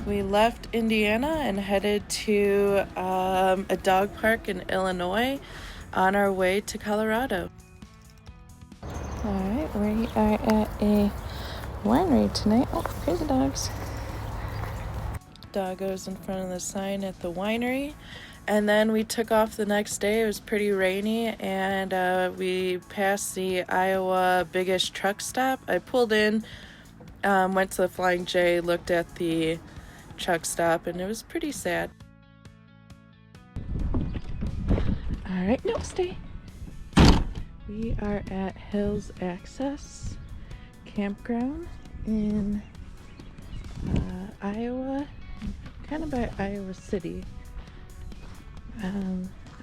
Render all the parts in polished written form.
We left Indiana and headed to a dog park in Illinois on our way to Colorado. Alright, we are at a winery tonight. Oh, here's the dogs. Doggos in front of the sign at the winery. And then we took off the next day. It was pretty rainy, and we passed the Iowa biggest truck stop. I pulled in, went to the Flying J, looked at the truck stop, and it was pretty sad. Alright, no, stay. We are at Hills Access Campground in Iowa, kind of by Iowa City.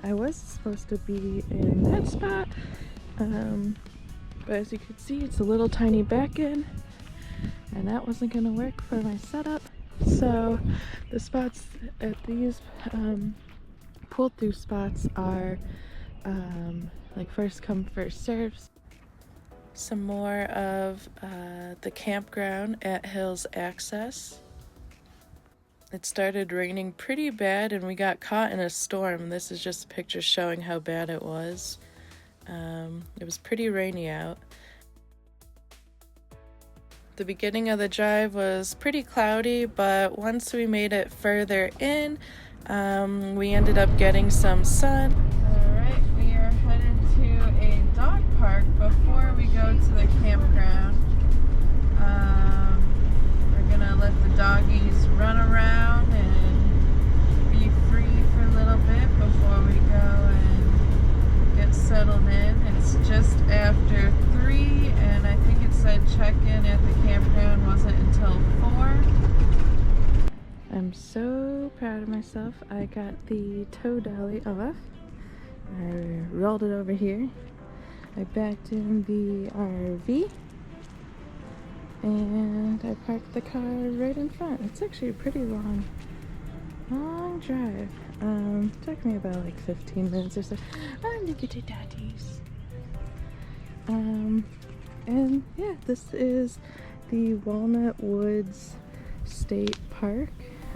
I was supposed to be in that spot, but as you can see, it's a little tiny back end, and that wasn't going to work for my setup. So the spots at these pull-through spots are like first come, first serves. Some more of the campground at Hills Access. It started raining pretty bad and we got caught in a storm. This is just a picture showing how bad it was. It was pretty rainy out. The beginning of the drive was pretty cloudy, but once we made it further in, we ended up getting some sun. Alright, we are headed to a dog park before we go to the campground. We're gonna let the doggies run around and be free for a little bit before we go and get settled in. It's just after 3, and I think it said check-in at the campground wasn't until 4. I'm so proud of myself. I got the tow dolly off. I rolled it over here. I backed in the RV. And I parked the car right in front. It's actually a pretty long drive. Took me about like 15 minutes or so. Oh, look at the daddies. And yeah, this is the Walnut Woods State Park.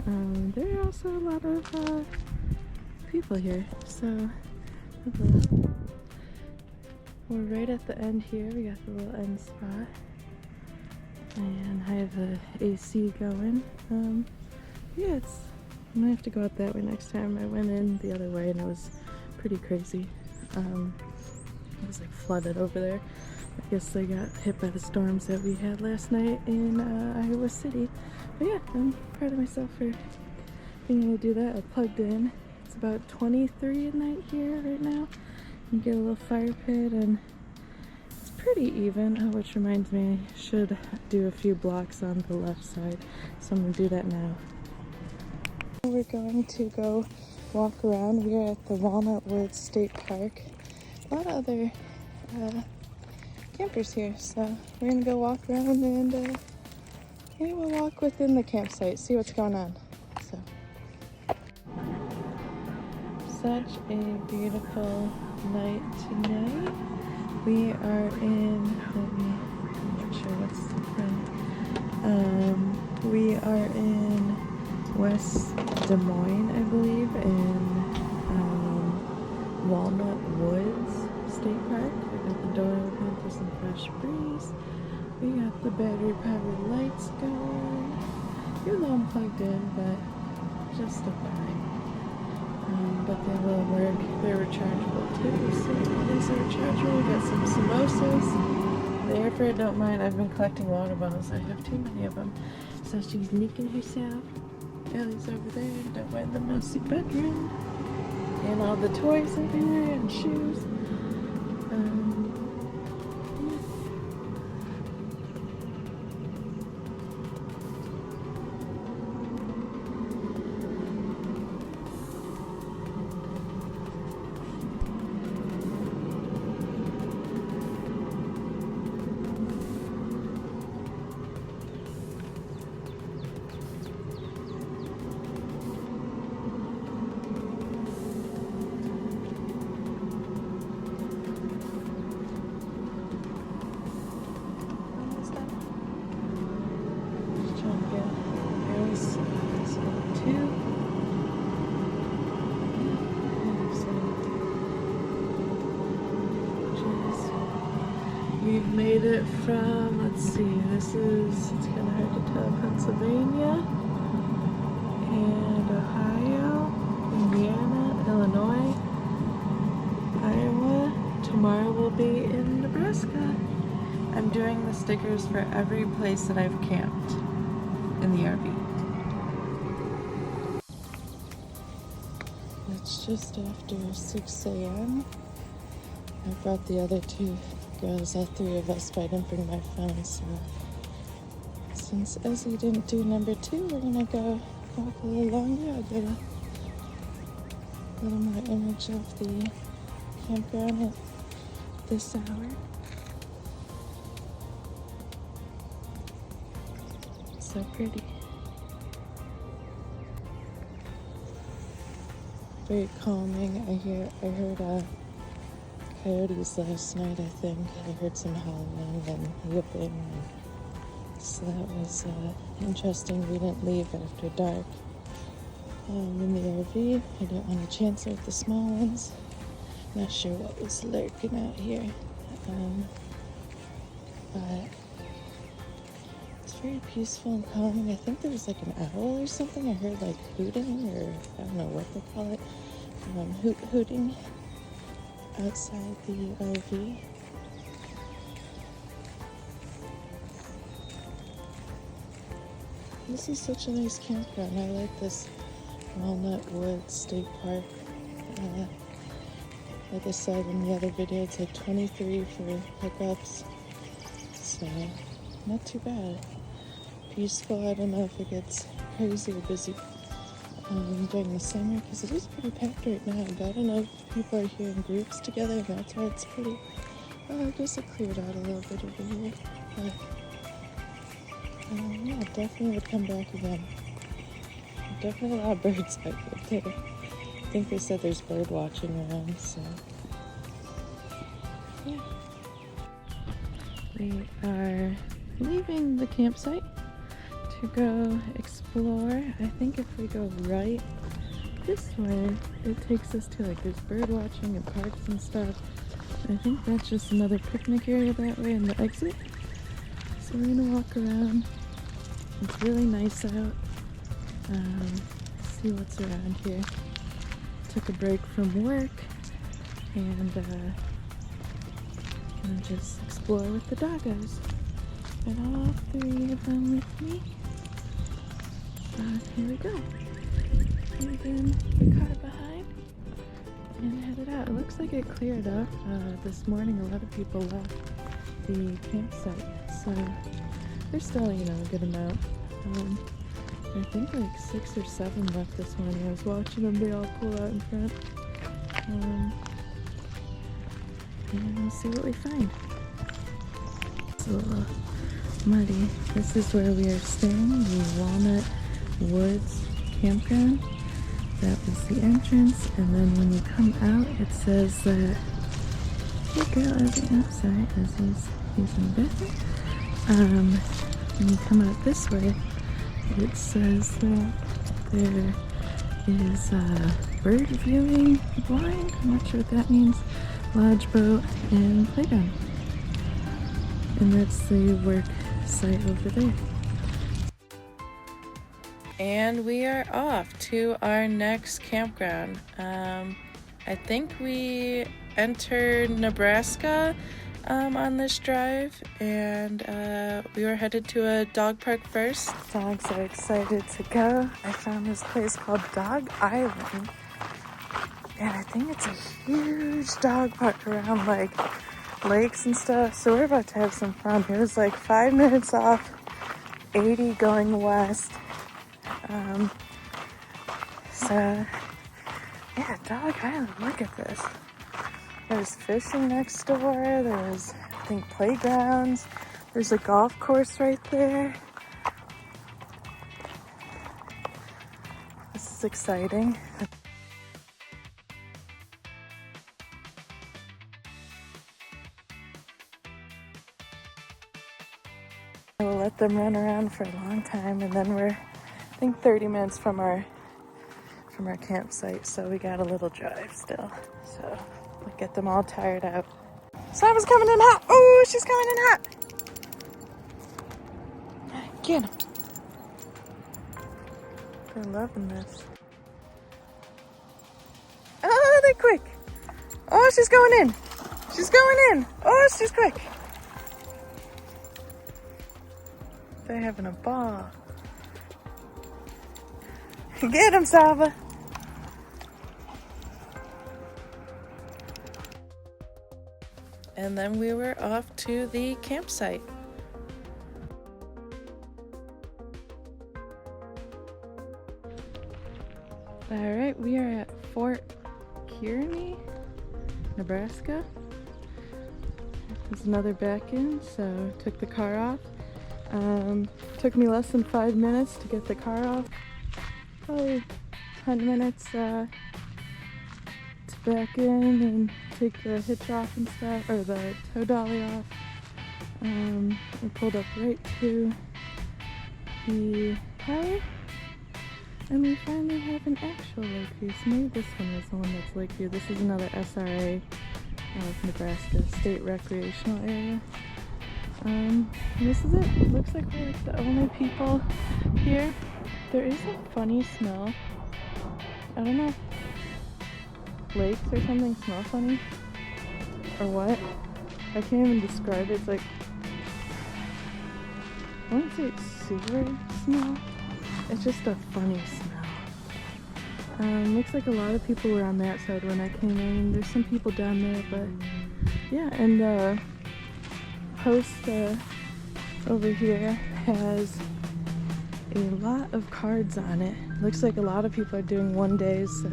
There are also a lot of people here. So we're right at the end here. We got the little end spot. And I have the AC going. Yeah, I'm gonna have to go out that way next time. I went in the other way and it was pretty crazy. It was like flooded over there. I guess they got hit by the storms that we had last night in Iowa City. But yeah, I'm proud of myself for being able to do that. I plugged in. It's about 23 at night here right now. You get a little fire pit and pretty even, which reminds me I should do a few blocks on the left side, so I'm going to do that now. We're going to go walk around. We are at the Walnut Woods State Park. A lot of other campers here, so we're going to go walk around and yeah, we'll walk within the campsite, see what's going on. So, such a beautiful night tonight. We are in, I'm not sure what's the front. We are in West Des Moines, I believe, in Walnut Woods State Park. We got the door open for some fresh breeze. We got the battery powered lights going. Even though I'm plugged in, but just a fine. But they will work. They're rechargeable too, so these are rechargeable. We got some samosas. The air freight don't mind. I've been collecting water bottles. I have too many of them. So she's nicking herself. Ellie's over there. Don't mind the messy bedroom. And all the toys in here and shoes. made it from, let's see, it's kind of hard to tell, Pennsylvania, and Ohio, Indiana, Illinois, Iowa. Tomorrow we'll be in Nebraska. I'm doing the stickers for every place that I've camped in the RV. It's just after 6 a.m. I brought the other two girls, all three of us, but I didn't bring my phone, so since Ezzy didn't do number 2, we're gonna go walk a little longer. I'll get a little more image of the campground at this hour. So pretty. Very calming. I heard coyotes last night, I think. I heard some howling and yipping. So that was interesting. We didn't leave after dark in the RV. I didn't want to chance it with the small ones. Not sure what was lurking out here. But it's very peaceful and calming. I think there was like an owl or something. I heard like hooting, or I don't know what they call it. Hooting outside the RV. This is such a nice campground. I like this Walnut Woods State Park. Like I said in the other video, it's like 23 for pickups. So, not too bad. Peaceful. I don't know if it gets crazy or busy during the summer, because it is pretty packed right now. But I don't know if people are here in groups together, and that's why it's pretty. Well, I guess it cleared out a little bit over here. But yeah, definitely would come back again. Definitely a lot of birds out here too. I think they said there's bird watching around, so yeah. We are leaving the campsite to go explore. I think if we go right this way, it takes us to like there's bird watching and parks and stuff. I think that's just another picnic area that way in the exit. So we're gonna walk around. It's really nice out. See what's around here. Took a break from work and gonna just explore with the doggos. Got all 3 of them with me. Here we go. Leaving the car behind and headed out. It looks like it cleared up this morning. A lot of people left the campsite, so there's still, you know, a good amount. I think like 6 or 7 left this morning. I was watching them, they all pull out in front. And we'll see what we find. It's a little muddy. This is where we are staying, the Walnut Woods campground. That was the entrance, and then when you come out, it says that, hey girl, sorry, as he's using the bathroom. When you come out this way, it says that there is a bird viewing blind. I'm not sure what that means. Lodge boat and playground. And that's the work site over there. And we are off to our next campground. I think we entered Nebraska on this drive, and we were headed to a dog park first. Dogs are excited to go. I found this place called Dog Island, and I think it's a huge dog park around like lakes and stuff, so we're about to have some fun. It was like 5 minutes off 80 going west. So yeah, Dog Island, look at this. There's fishing next door, there's, I think, playgrounds, there's a golf course right there. This is exciting. We'll let them run around for a long time, and then we're, I think, 30 minutes from our campsite, so we got a little drive still. So we'll get them all tired out. Sava's coming in hot. Oh, she's coming in hot. Get him. They're loving this. Oh, they're quick. Oh, she's going in. She's going in. Oh, she's quick. They're having a ball. Get him, Sava. And then we were off to the campsite. All right, we are at Fort Kearney, Nebraska. There's another back in, so took the car off. Took me less than 5 minutes to get the car off. Probably 10 minutes to back in and take the hitch off and stuff, or the tow dolly off. We pulled up right to the tower, and we finally have an actual Lakeview. So maybe this one is the one that's Lakeview. This is another SRA of Nebraska State Recreational Area. This is it. It looks like we're like the only people here. There is a funny smell. I don't know if lakes or something smell funny or what. I can't even describe it. It's like, I wouldn't say it's sewer smell. It's just a funny smell. Looks like a lot of people were on that side when I came in. There's some people down there, but yeah, and the post over here has a lot of cards on it. Looks like a lot of people are doing 1 days, so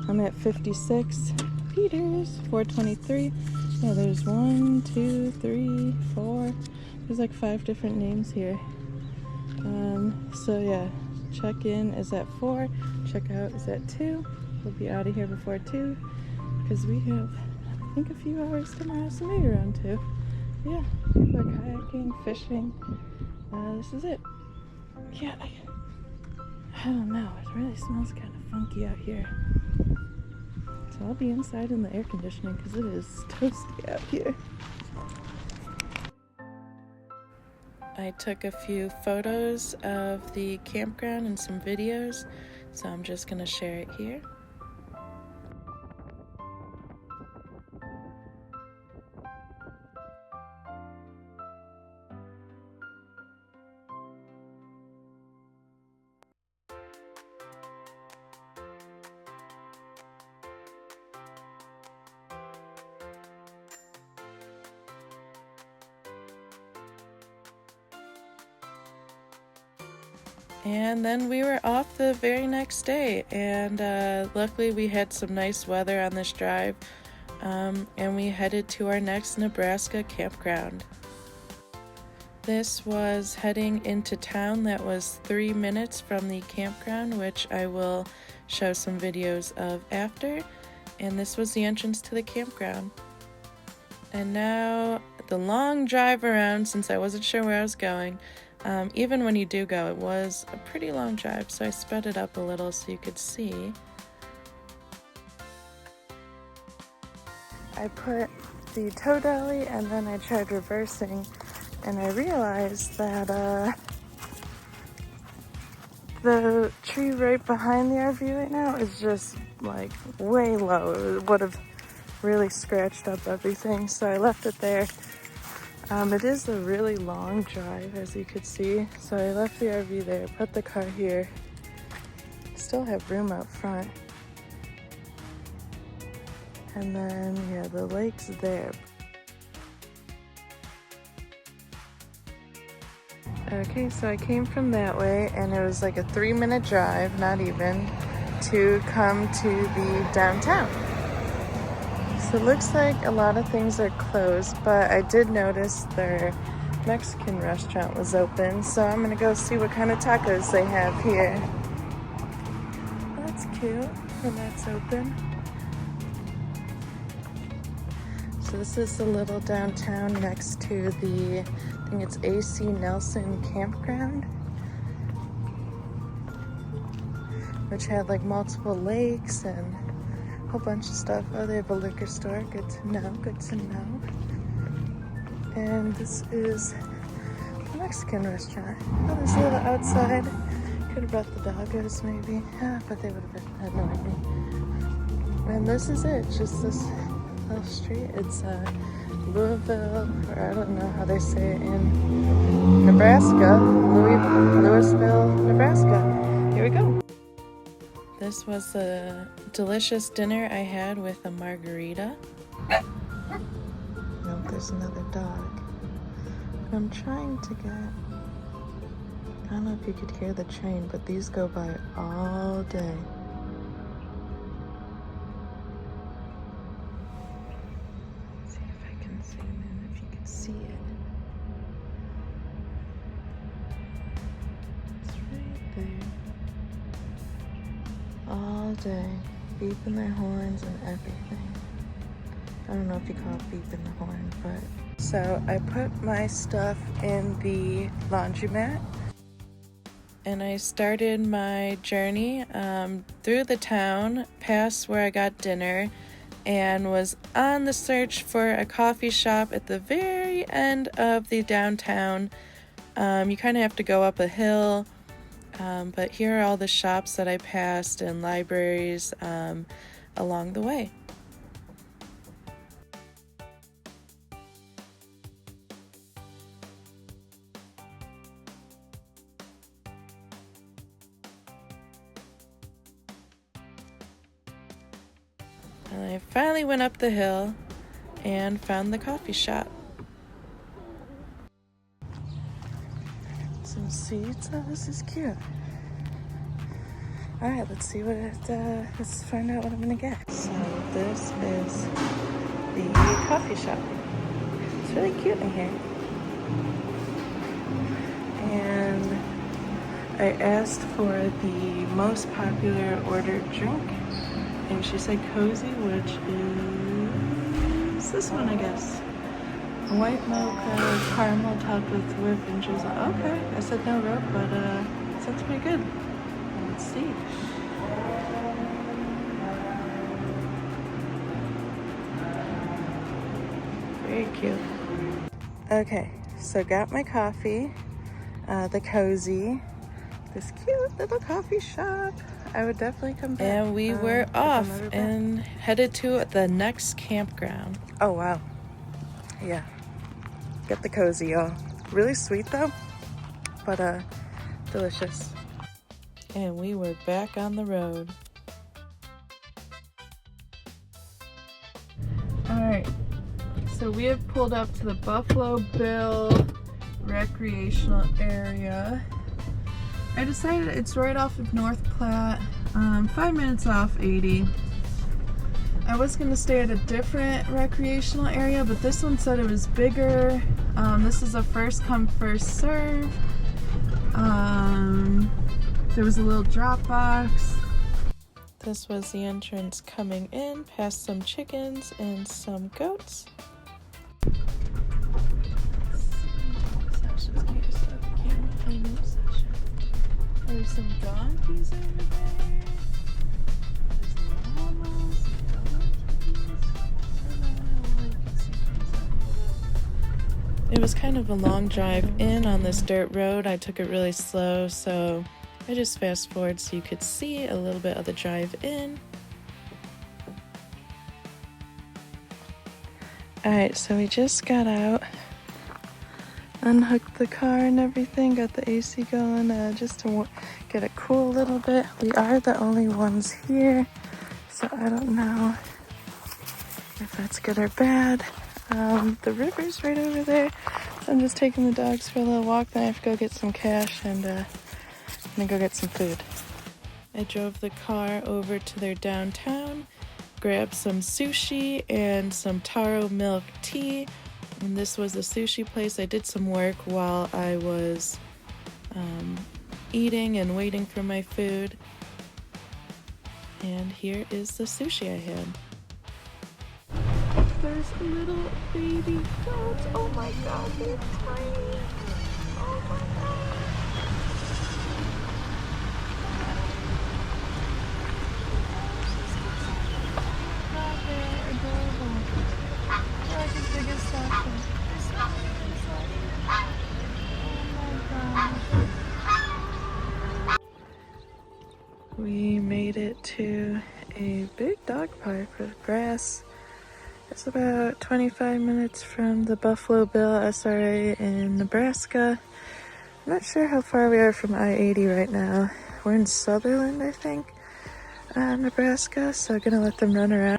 I'm at 56. Peters, 423. Yeah, there's 1, 2, 3, 4. There's like 5 different names here. So yeah, check in is at 4, check out is at 2. We'll be out of here before 2 because we have, I think, a few hours tomorrow, so maybe around 2. Yeah, people are kayaking, fishing. This is it. Yeah, I don't know. It really smells kind of funky out here. So I'll be inside in the air conditioning because it is toasty out here. I took a few photos of the campground and some videos, so I'm just going to share it here. And then we were off the very next day, and luckily we had some nice weather on this drive, and we headed to our next Nebraska campground. This was heading into town that was 3 minutes from the campground, which I will show some videos of after, and this was the entrance to the campground. And now the long drive around, since I wasn't sure where I was going. Even when you do go, it was a pretty long drive, so I sped it up a little so you could see. I put the tow dolly and then I tried reversing, and I realized that the tree right behind the RV right now is just like way low. It would have really scratched up everything, so I left it there. It is a really long drive, as you could see, so I left the RV there, put the car here. Still have room out front. And then, yeah, the lake's there. Okay, so I came from that way, and it was like a 3-minute drive, not even, to come to the downtown. So it looks like a lot of things are closed, but I did notice their Mexican restaurant was open, so I'm gonna go see what kind of tacos they have here. That's cute, and that's open. So this is the little downtown next to the, I think it's AC Nelson Campground, which had like multiple lakes and a whole bunch of stuff. Oh, they have a liquor store. Good to know, good to know. And this is a Mexican restaurant. Oh, there's a little outside. Could have brought the doggos maybe. Yeah, but they would have had no idea. And this is it, just this little street. It's Louisville, or I don't know how they say it in Nebraska. Louisville, Nebraska. Here we go. This was a delicious dinner I had with a margarita. Nope, there's another dog. I'm trying to get, I don't know if you could hear the train, but these go by all day. Let's see if I can zoom in, if you can see it. It's right there. All day, beeping their horns and everything. I don't know if you call it beeping the horn, but... So I put my stuff in the laundromat and I started my journey through the town, past where I got dinner, and was on the search for a coffee shop at the very end of the downtown. You kind of have to go up a hill, but here are all the shops that I passed and libraries along the way. And I finally went up the hill and found the coffee shop. Some seeds. Oh, this is cute. All right, let's see what let's find out what I'm gonna get. So this is the coffee shop. It's really cute in here. And I asked for the most popular ordered drink. And she said cozy, which is this one, I guess. A white mocha, caramel topped with whipped and drizzle. Okay, I said no rope, but it sounds pretty good. Let's see. Very cute. Okay, so got my coffee, the cozy, this cute little coffee shop. I would definitely come back. And we were off and headed to the next campground. Oh, wow. Yeah. Get the cozy, y'all. Really sweet, though, but delicious. And we were back on the road. All right. So we have pulled up to the Buffalo Bill recreational area. I decided it's right off of North Platte, 5 minutes off 80. I was going to stay at a different recreational area, but this one said it was bigger. This is a first come, first serve. There was a little drop box. This was the entrance coming in, past some chickens and some goats. Sasha's gonna get stuff on camera. I know Sasha. There's some donkeys over there. There's llamas, donkeys. I don't know how well you can see things out here. It was kind of a long drive in on this dirt road. I took it really slow, so I just fast forward so you could see a little bit of the drive in. Alright, so we just got out, unhooked the car and everything, got the AC going just to get it cool a little bit. We are the only ones here, so I don't know if that's good or bad. The river's right over there, so I'm just taking the dogs for a little walk. Then I have to go get some cash and then go get some food. I drove the car over to their downtown, grabbed some sushi and some taro milk tea. And this was the sushi place. I did some work while I was eating and waiting for my food. And here is the sushi I had. There's little baby goats. Oh my god, they're tiny. Oh my god. We made it to a big dog park with grass. It's about 25 minutes from the Buffalo Bill SRA in Nebraska. I'm not sure how far we are from I-80 right now. We're in Sutherland, I think, Nebraska, so I'm gonna let them run around.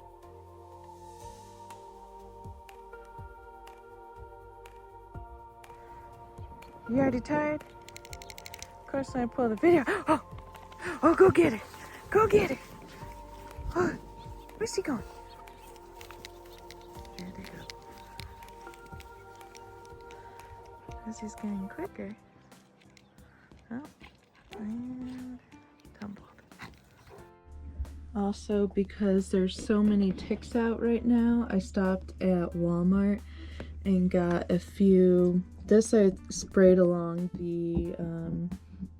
You already tired? Of course, I pull the video. Oh, go get it. Go get it. Oh, where's he going? There they go. As he's getting quicker. Oh, and tumbled. Also, because there's so many ticks out right now, I stopped at Walmart and got a few. This I sprayed along the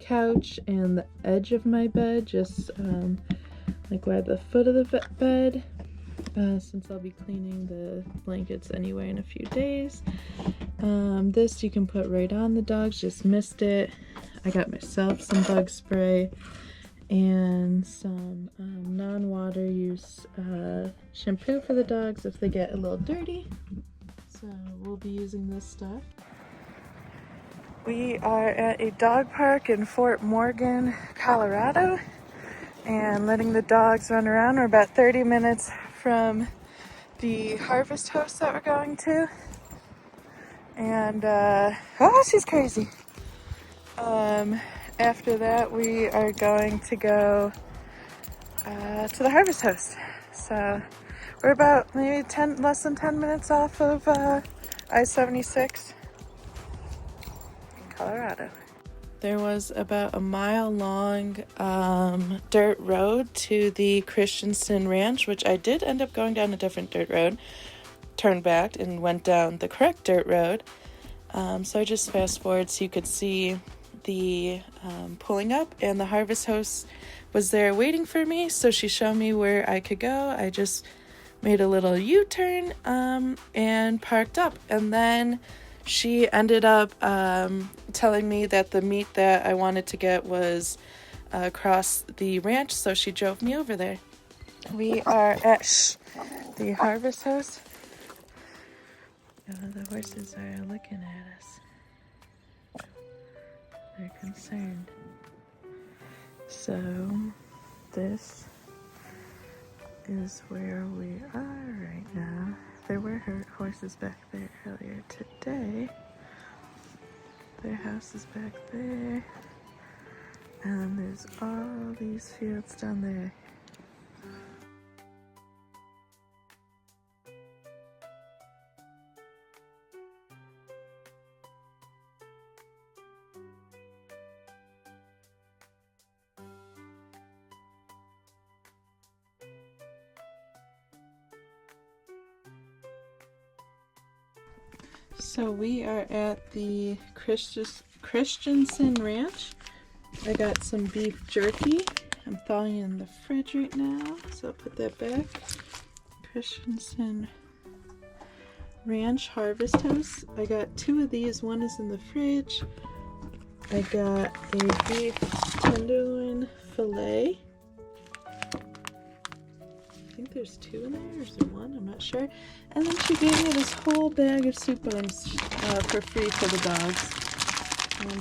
couch and the edge of my bed, just like by the foot of the bed, since I'll be cleaning the blankets anyway in a few days. This you can put right on the dogs, just missed it. I got myself some bug spray and some non-water use shampoo for the dogs if they get a little dirty. So we'll be using this stuff. We are at a dog park in Fort Morgan, Colorado, and letting the dogs run around. We're about 30 minutes from the harvest host that we're going to. And, oh, she's crazy. After that, we are going to go to the harvest host. So we're about maybe less than 10 minutes off of I-76 in Colorado. There was about a mile-long dirt road to the Christensen Ranch, which I did end up going down a different dirt road, turned back and went down the correct dirt road. So I just fast forward so you could see the pulling up, and the harvest host was there waiting for me, so she showed me where I could go. I just made a little U-turn and parked up, and then she ended up telling me that the meat that I wanted to get was across the ranch, so she drove me over there. We are at the harvest house. Oh, the horses are looking at us. They're concerned. So this is where we are right now. There were horses back there earlier today. Their house is back there. And there's all these fields down there. So we are at the Christensen Ranch. I got some beef jerky. I'm thawing in the fridge right now, so I'll put that back. Christensen Ranch Harvest House. I got 2 of these. One is in the fridge. I got a beef tenderloin fillet. I think there's 2 in there, or is there 1? I'm not sure. And then she gave me this whole bag of soup bones for free for the dogs.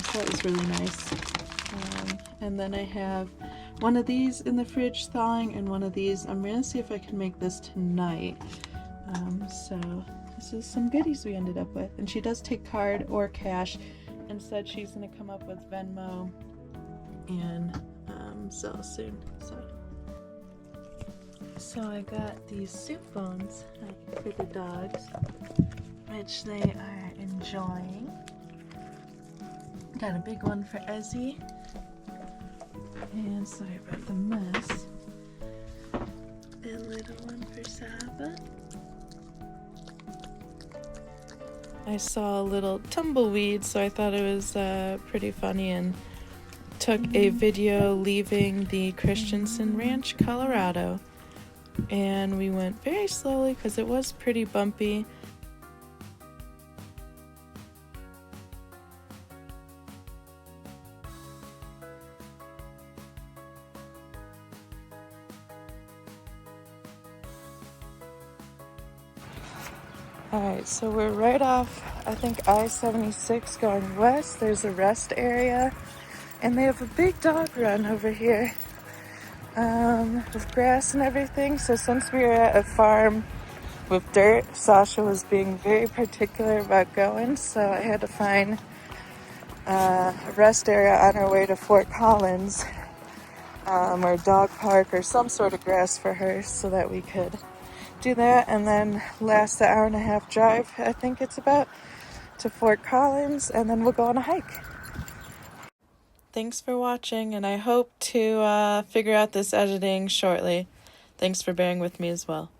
So that was really nice. And then I have one of these in the fridge thawing, and one of these. I'm gonna see if I can make this tonight. So this is some goodies we ended up with. And she does take card or cash, and said she's gonna come up with Venmo and sell soon. So I got these soup bones for the dogs, which they are enjoying. Got a big one for Ezzy. And sorry about the mess. And a little one for Saba. I saw a little tumbleweed, so I thought it was pretty funny, and took a video leaving the Christensen Ranch, Colorado. And we went very slowly because it was pretty bumpy. Alright, so we're right off, I think, I-76 going west. There's a rest area, and they have a big dog run over here with grass and everything. So since we were at a farm with dirt, Sasha was being very particular about going, so I had to find a rest area on our way to Fort Collins, or a dog park or some sort of grass for her so that we could do that, and then last the hour and a half drive, I think it's about, to Fort Collins, and then we'll go on a hike. Thanks for watching, and I hope to figure out this editing shortly. Thanks for bearing with me as well.